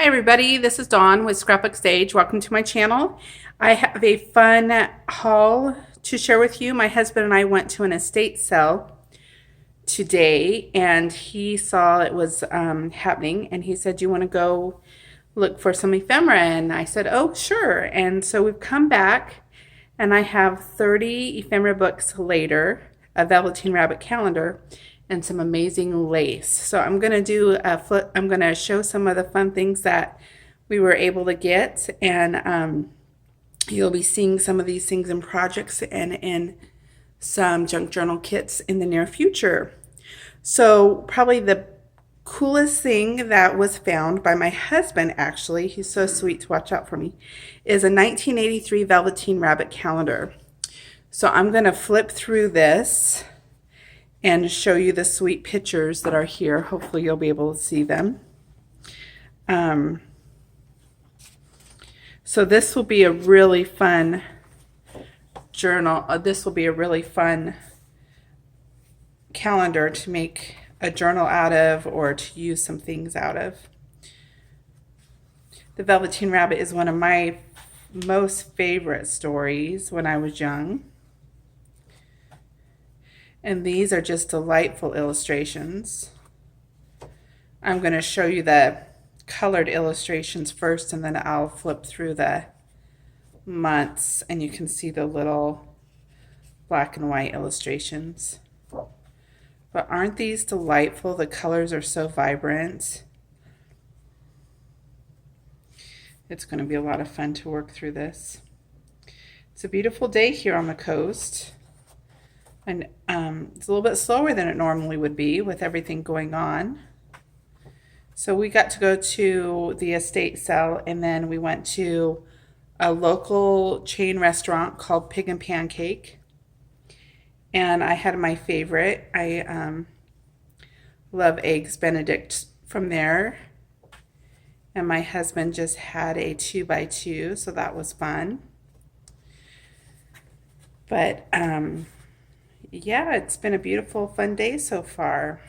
Hi everybody, this is Dawn with Scrapbook Stage. Welcome to my channel. I have a fun haul to share with you. My husband and I went to an estate sale today and he saw it was happening and he said, "Do you want to go look for some ephemera?" And I said, "Oh, sure." And so we've come back and I have 30 ephemera books later, a Velveteen Rabbit calendar, and some amazing lace. So I'm gonna I'm gonna show some of the fun things that we were able to get, and you'll be seeing some of these things in projects and in some junk journal kits in the near future. So probably the coolest thing that was found by my husband, actually, he's so sweet to watch out for me, is a 1983 Velveteen Rabbit calendar. So I'm gonna flip through this and show you the sweet pictures that are here. Hopefully you'll be able to see them. So this will be a really fun journal. This will be a really fun calendar to make a journal out of or to use some things out of. The Velveteen Rabbit is one of my most favorite stories when I was young. And these are just delightful illustrations. I'm going to show you the colored illustrations first, and then I'll flip through the months and you can see the little black and white illustrations. But aren't these delightful? The colors are so vibrant. It's going to be a lot of fun to work through this. It's a beautiful day here on the coast. And it's a little bit slower than it normally would be with everything going on. So we got to go to the estate sale, and then we went to a local chain restaurant called Pig and Pancake. And I had my favorite. I love Eggs Benedict from there. And my husband just had a 2x2, so that was fun. But yeah, it's been a beautiful, fun day so far.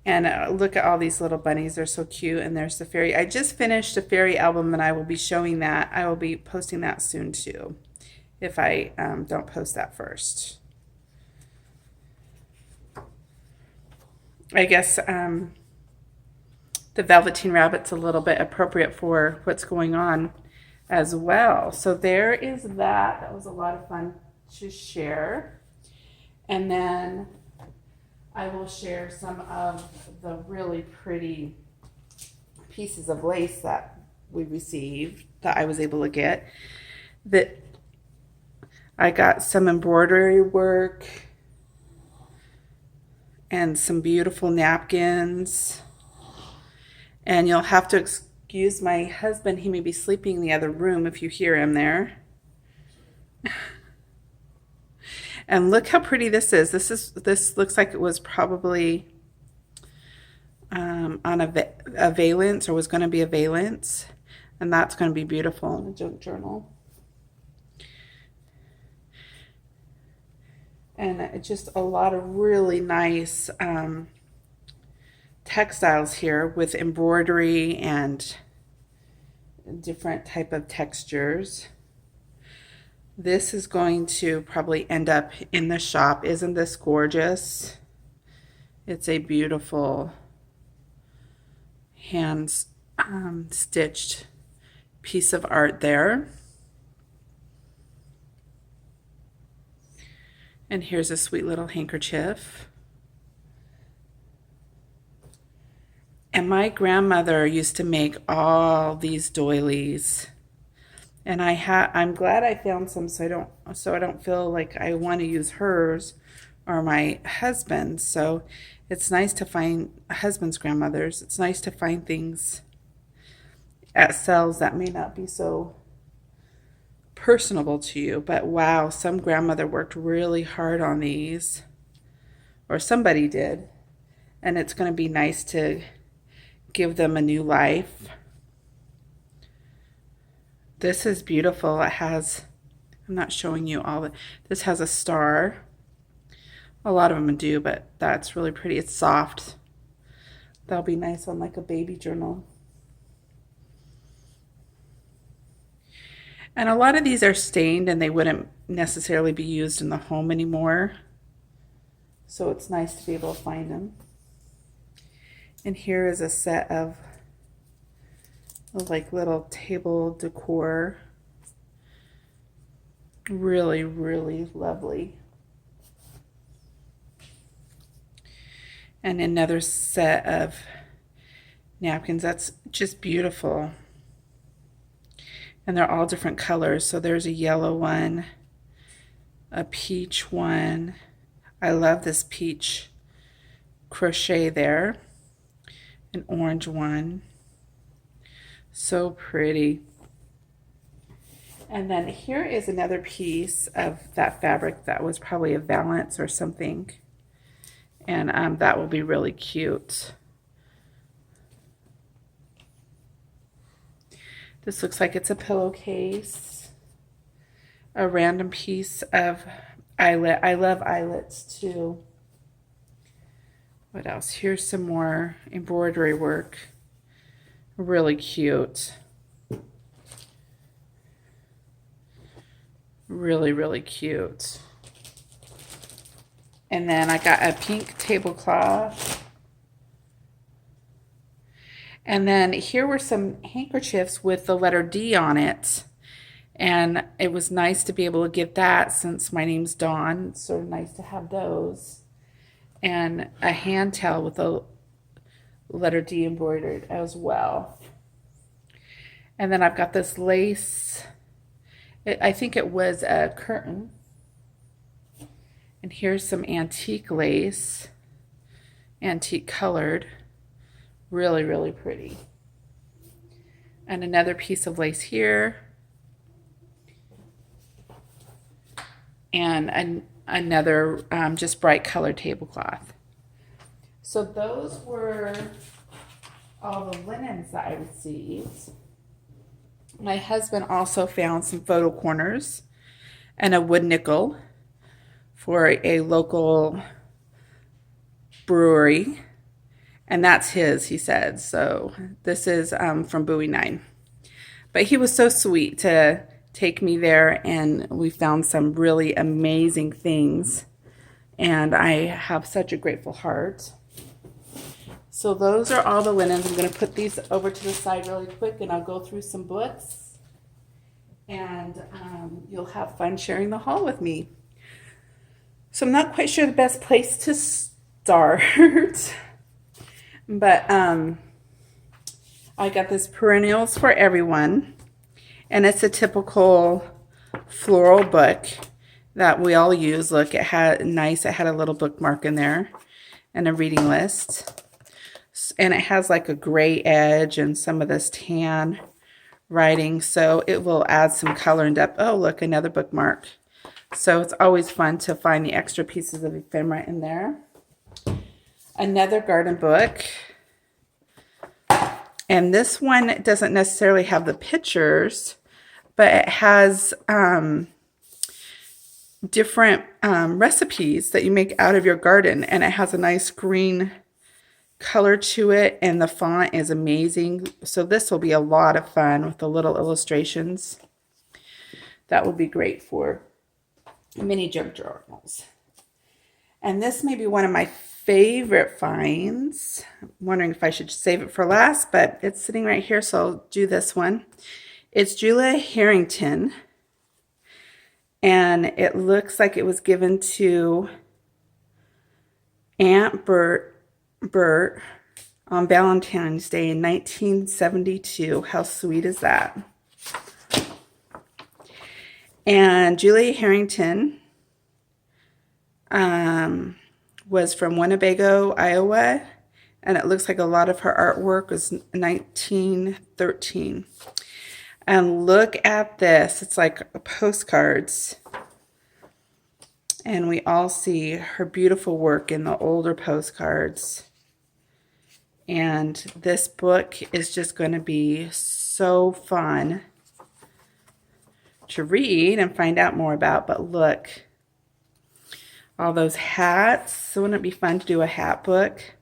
And look at all these little bunnies. They're so cute. And there's the fairy. I just finished a fairy album, and I will be showing that. I will be posting that soon, too, if I don't post that first. I guess the Velveteen Rabbit's a little bit appropriate for what's going on as well. So there is that. That was a lot of fun to share. And then I will share some of the really pretty pieces of lace that we received that I was able to get. That I got some embroidery work and some beautiful napkins. And you'll have to excuse my husband. He may be sleeping in the other room if you hear him there. And look how pretty this is. This looks like it was probably on a valance, or was going to be a valance, and that's going to be beautiful in a junk journal. And just a lot of really nice textiles here with embroidery and different type of textures. This is going to probably end up in the shop. Isn't this gorgeous? It's a beautiful hand stitched piece of art there. And here's a sweet little handkerchief. And my grandmother used to make all these doilies. And I'm glad I found some, so I don't feel like I want to use hers or my husband's. So it's nice to find husband's grandmother's. It's nice to find things at sales that may not be so personable to you. But wow, some grandmother worked really hard on these, or somebody did, and it's going to be nice to give them a new life. This is beautiful. It has, I'm not showing you all, this has a star. A lot of them do, but that's really pretty. It's soft. That'll be nice on like a baby journal. And a lot of these are stained and they wouldn't necessarily be used in the home anymore. So it's nice to be able to find them. And here is a set of like little table decor. Really, really lovely. And another set of napkins. That's just beautiful. And they're all different colors. So there's a yellow one, a peach one. I love this peach crochet there. An orange one. So pretty. And then here is another piece of that fabric that was probably a valance or something. And that will be really cute. This looks like it's a pillowcase. A random piece of eyelet. I love eyelets too. What else? Here's some more embroidery work. Really cute. Really, really cute. And then I got a pink tablecloth. And then here were some handkerchiefs with the letter D on it. And it was nice to be able to get that since my name's Dawn. It's sort of nice to have those. And a hand towel with the letter D embroidered as well. And then I've got this lace. I think it was a curtain. And here's some antique lace. Antique colored. Really, really pretty. And another piece of lace here. And another just bright colored tablecloth. So those were all the linens that I received. My husband also found some photo corners and a wood nickel for a local brewery. And that's his, he said. So this is from Bowie 9. But he was so sweet to take me there, and we found some really amazing things. And I have such a grateful heart. So those are all the linens. I'm going to put these over to the side really quick, and I'll go through some books. And you'll have fun sharing the haul with me. So I'm not quite sure the best place to start. But I got this Perennials for Everyone. And it's a typical floral book that we all use. Look, it had a little bookmark in there and a reading list. And it has like a gray edge and some of this tan writing. So it will add some color and depth. Oh, look, another bookmark. So it's always fun to find the extra pieces of ephemera in there. Another garden book. And this one doesn't necessarily have the pictures, but it has different recipes that you make out of your garden. And it has a nice green color to it, and the font is amazing. So this will be a lot of fun with the little illustrations. That would be great for mini junk journals. And this may be one of my favorite finds. I'm wondering if I should save it for last, but it's sitting right here, so I'll do this one. It's Julia Harrington, and it looks like it was given to Aunt Bert on Valentine's Day in 1972. How sweet is that? And Julia Harrington was from Winnebago, Iowa, and it looks like a lot of her artwork was 1913. And look at this. It's like postcards. And we all see her beautiful work in the older postcards. And this book is just going to be so fun to read and find out more about. But look, all those hats. So wouldn't it be fun to do a hat book?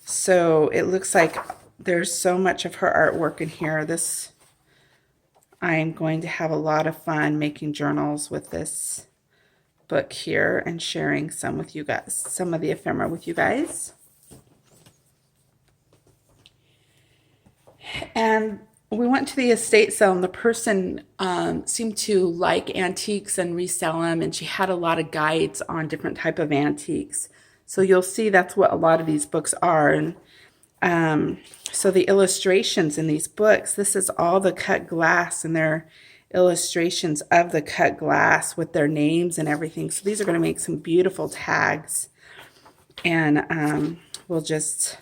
So it looks like there's so much of her artwork in here. This I'm going to have a lot of fun making journals with this book here and sharing some with you guys, some of the ephemera with you guys. And we went to the estate sale, and the person seemed to like antiques and resell them, and she had a lot of guides on different type of antiques. So you'll see that's what a lot of these books are. And so the illustrations in these books, this is all the cut glass, and they're illustrations of the cut glass with their names and everything. So these are going to make some beautiful tags, and we'll just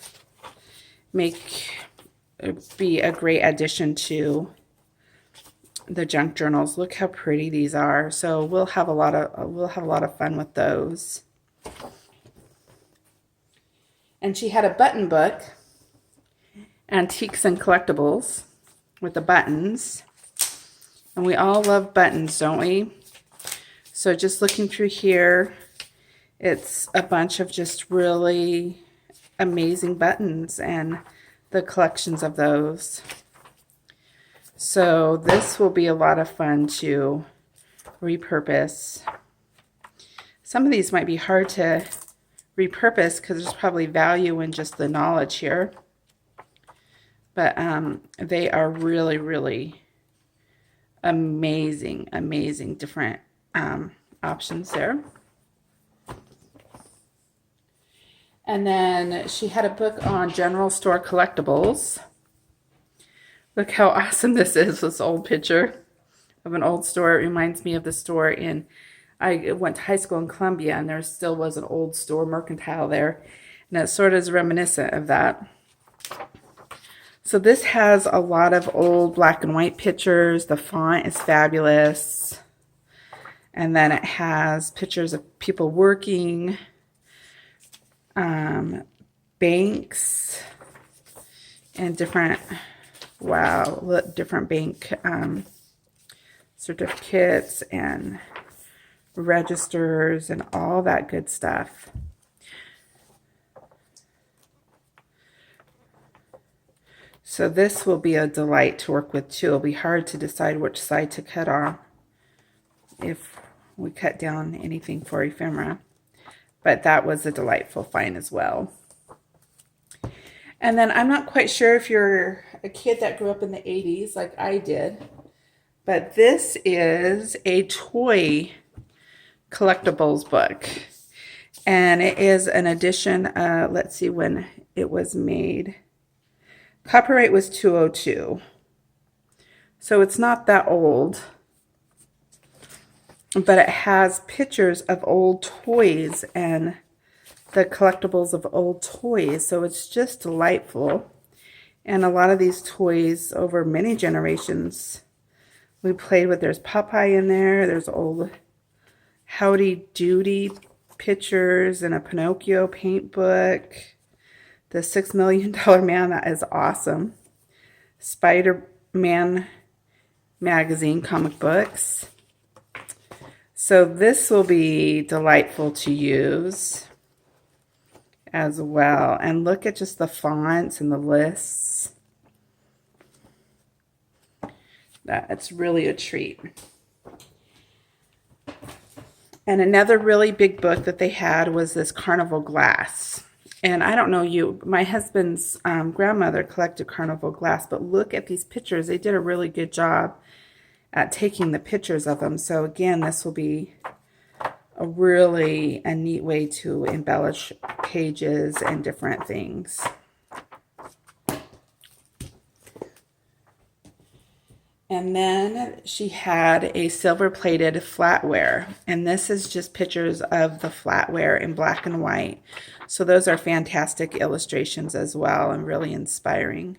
be a great addition to the junk journals. Look how pretty these are. So we'll have a lot of fun with those. And she had a button book, Antiques and Collectibles, with the buttons. And we all love buttons, don't we? So just looking through here, it's a bunch of just really amazing buttons and the collections of those. So this will be a lot of fun to repurpose. Some of these might be hard to repurpose because there's probably value in just the knowledge here. But they are really, really amazing, amazing different options there. And then she had a book on general store collectibles. Look how awesome this is, this old picture of an old store. It reminds me of the store I went to high school in Columbia, and there still was an old store, Mercantile there. And it sort of is reminiscent of that. So this has a lot of old black and white pictures. The font is fabulous. And then it has pictures of people working, banks, and different bank certificates and registers and all that good stuff. So this will be a delight to work with too. It'll be hard to decide which side to cut on if we cut down anything for ephemera. But that was a delightful find as well. And then I'm not quite sure if you're a kid that grew up in the 80s like I did, but this is a toy collectibles book. And it is an edition, let's see when it was made. Copyright was 2002. So it's not that old. But it has pictures of old toys and the collectibles of old toys. So it's just delightful. And a lot of these toys over many generations we played with. There's Popeye in there. There's old Howdy Doody pictures and a Pinocchio paint book. The $6 Million Man, that is awesome. Spider-Man magazine comic books. So this will be delightful to use as well. And look at just the fonts and the lists. That's really a treat. And another really big book that they had was this Carnival glass. And I don't know you, my husband's grandmother collected Carnival glass, but look at these pictures. They did a really good job at taking the pictures of them. So again, this will be a neat way to embellish pages and different things. And then she had a silver-plated flatware. And this is just pictures of the flatware in black and white. So those are fantastic illustrations as well and really inspiring.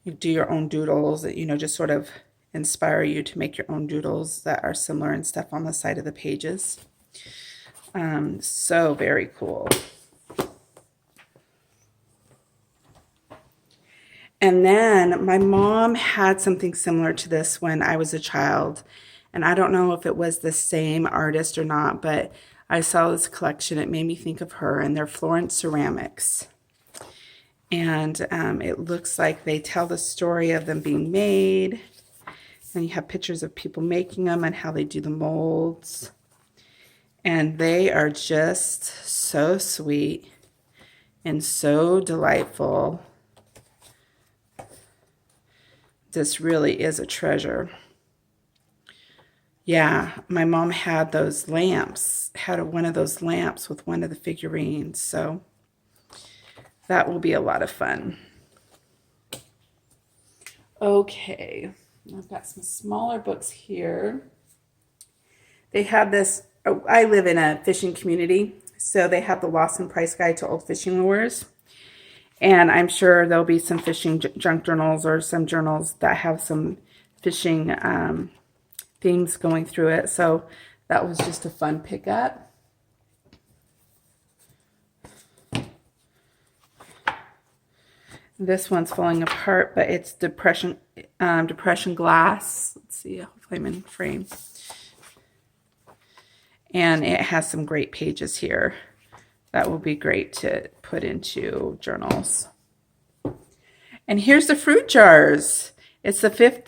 You do your own doodles that, just sort of inspire you to make your own doodles that are similar and stuff on the side of the pages. So very cool. And then my mom had something similar to this when I was a child. And I don't know if it was the same artist or not, but I saw this collection. It made me think of her, and they're Florence ceramics. And it looks like they tell the story of them being made. And you have pictures of people making them and how they do the molds. And they are just so sweet and so delightful. This really is a treasure. Yeah, my mom had those lamps, had one of those lamps with one of the figurines. So that will be a lot of fun. Okay, I've got some smaller books here. They have this, oh, I live in a fishing community, so they have the Lawson Price Guide to Old Fishing Lures. And I'm sure there'll be some fishing junk journals or some journals that have some fishing themes going through it. So that was just a fun pickup. This one's falling apart, but it's depression glass. Let's see, hopefully I'm in frame. And it has some great pages here. That will be great to put into journals. And here's the fruit jars. It's the 5th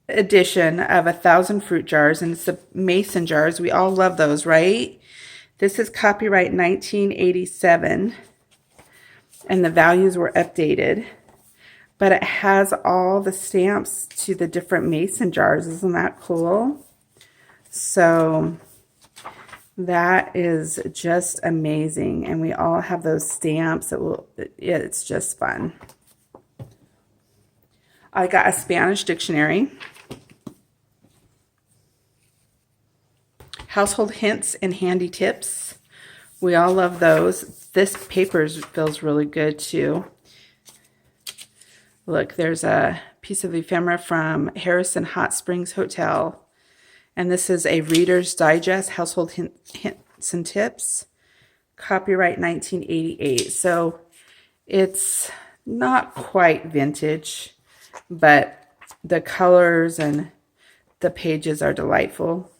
edition of 1,000 fruit jars, and it's the mason jars. We all love those, right? This is copyright 1987, and the values were updated. But it has all the stamps to the different mason jars. Isn't that cool? So that is just amazing, and we all have those stamps. It's just fun. I got a Spanish dictionary, household hints and handy tips. We all love those. This paper feels really good too. Look, there's a piece of ephemera from Harrison Hot Springs Hotel. And this is a Reader's Digest, Household Hints and Tips, copyright 1988. So it's not quite vintage, but the colors and the pages are delightful.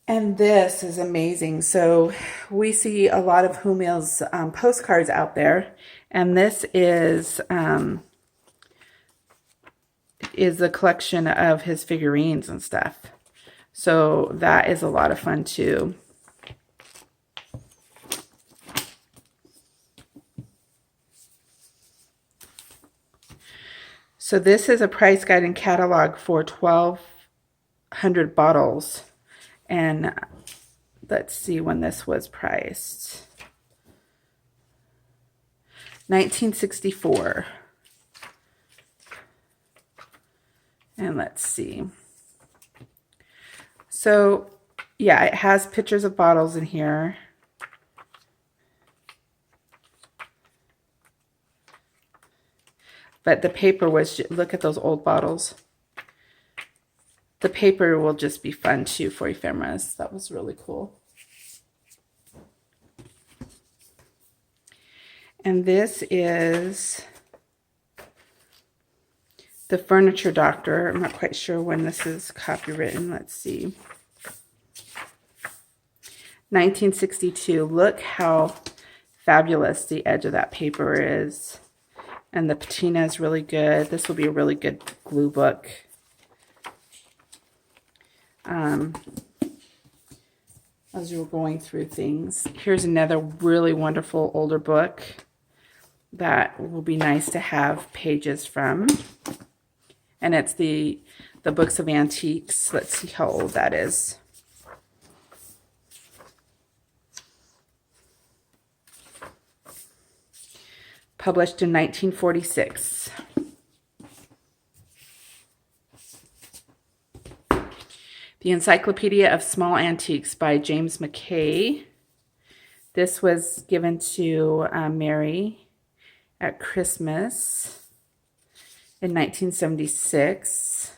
And this is amazing. So we see a lot of Humil's postcards out there, and this is the collection of his figurines and stuff. So that is a lot of fun too. So this is a price guide and catalog for 1,200 bottles. And let's see when this was priced. 1964. And let's see. So, yeah, it has pictures of bottles in here. But the paper was, look at those old bottles. The paper will just be fun too for ephemeras. That was really cool. And this is The Furniture Doctor. I'm not quite sure when this is copywritten. Let's see. 1962. Look how fabulous the edge of that paper is. And the patina is really good. This will be a really good glue book. As you're going through things. Here's another really wonderful older book that will be nice to have pages from. And it's the Books of Antiques. Let's see how old that is. Published in 1946. The Encyclopedia of Small Antiques by James McKay. This was given to Mary at Christmas in 1976.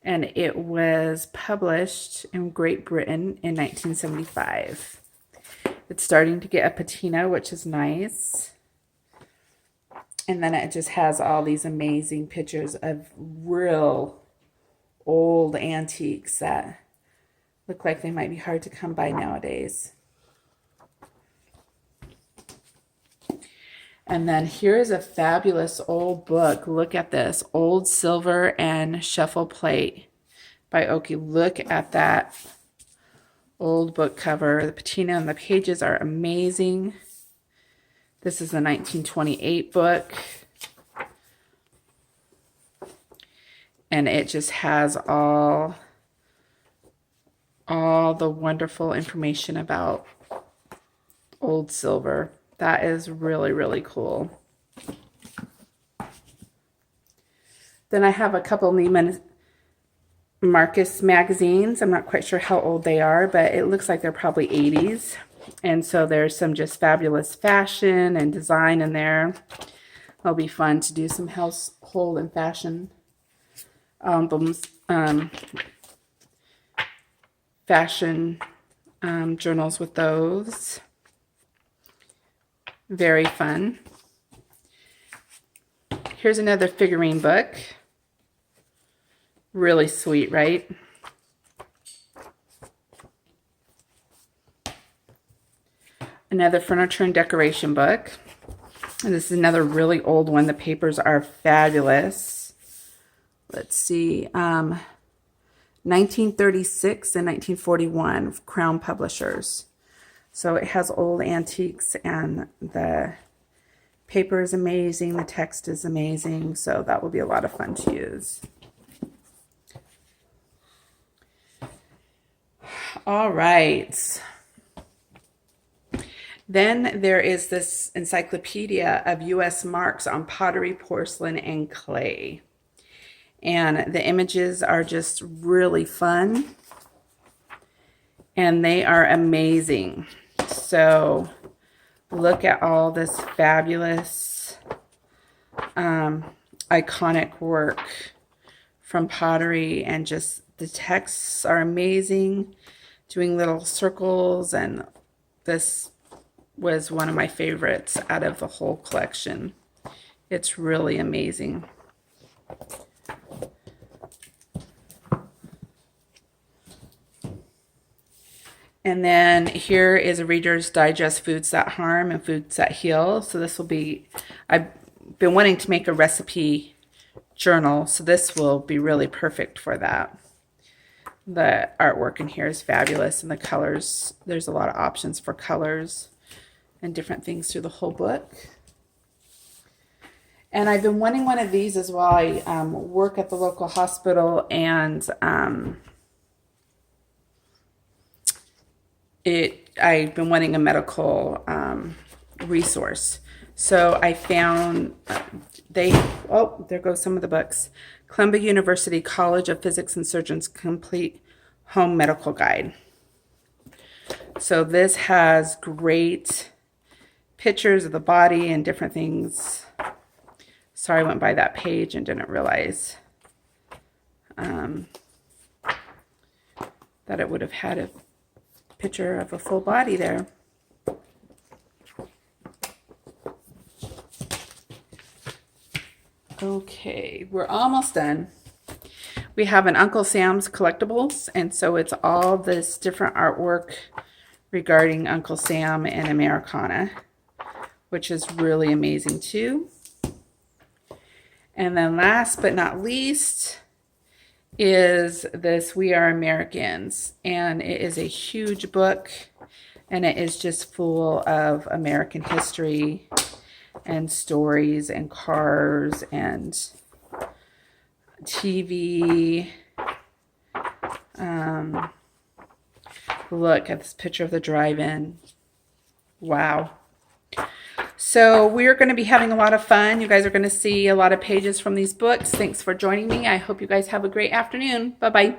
And it was published in Great Britain in 1975. It's starting to get a patina, which is nice. And then it just has all these amazing pictures of real old antiques that look like they might be hard to come by nowadays. And then here's a fabulous old book. Look at this. Old Silver and Shuffle Plate by Oki. Look at that old book cover. The patina and the pages are amazing. This is a 1928 book. And it just has all the wonderful information about old silver. That is really, really cool. Then I have a couple Neiman Marcus magazines. I'm not quite sure how old they are, but it looks like they're probably 80s. And so there's some just fabulous fashion and design in there. It'll be fun to do some household and fashion albums, fashion journals with those. Very fun. Here's another figurine book. Really sweet, right? Another furniture and decoration book. And this is another really old one. The papers are fabulous. Let's see. 1936 and 1941, Crown Publishers. So it has old antiques, and the paper is amazing. The text is amazing. So that will be a lot of fun to use. All right. Then there is this encyclopedia of U.S. marks on pottery, porcelain, and clay. And the images are just really fun. And they are amazing. So look at all this fabulous, iconic work from pottery. And just the texts are amazing. Doing little circles. And this was one of my favorites out of the whole collection. It's really amazing. And then here is a Reader's Digest, Foods That Harm and Foods That Heal. So this will be, I've been wanting to make a recipe journal, so this will be really perfect for that. The artwork in here is fabulous, and the colors, there's a lot of options for colors and different things through the whole book. And I've been wanting one of these as well. I work at the local hospital, and I've been wanting a medical resource. So I found there goes some of the books. Columbia University College of Physics and Surgeons Complete Home Medical Guide. So this has great pictures of the body and different things. Sorry, I went by that page and didn't realize that it would have had a picture of a full body there. Okay, we're almost done. We have an Uncle Sam's Collectibles, and so it's all this different artwork regarding Uncle Sam and Americana, which is really amazing too. And then last but not least is this We Are Americans, and it is a huge book, and it is just full of American history and stories and cars and TV. Look at this picture of the drive-in. Wow. So we're going to be having a lot of fun. You guys are going to see a lot of pages from these books. Thanks for joining me. I hope you guys have a great afternoon. Bye-bye.